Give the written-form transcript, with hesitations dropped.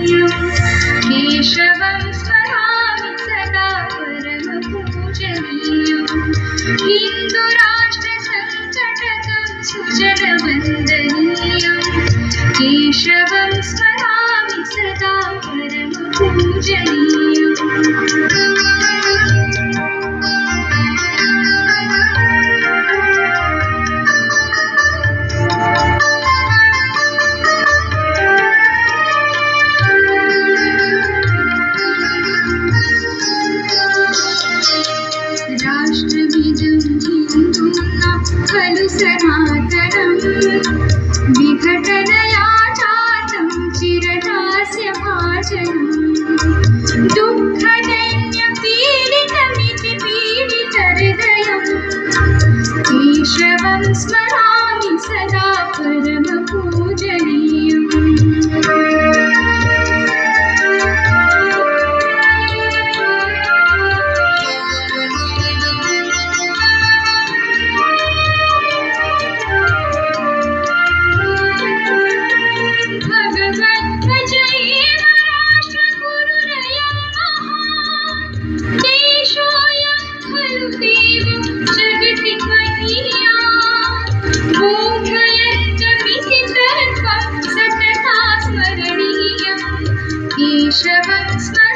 केशवं स्मरामि सदा परमपूजनीयम् हिन्दुराष्ट्रसङ्कटकं सुजनवन्दनीयम् केशवं स्मरामि सदा परमपूजनीयम् राष्ट्रमिदं हिन्दूनां खलु सनातनं विघटनया जातं चिरदास्यभाजनम् दुःखदैन्यपीडितमिति पीडितहृदयम् केशवं स्मरामि सदा परमपूजनीयम् देशोऽयं खलु देवो जगति महीयान् बोधयत्यमिति तत्त्वं सतता स्मरणीयम् केशवं स्मरामि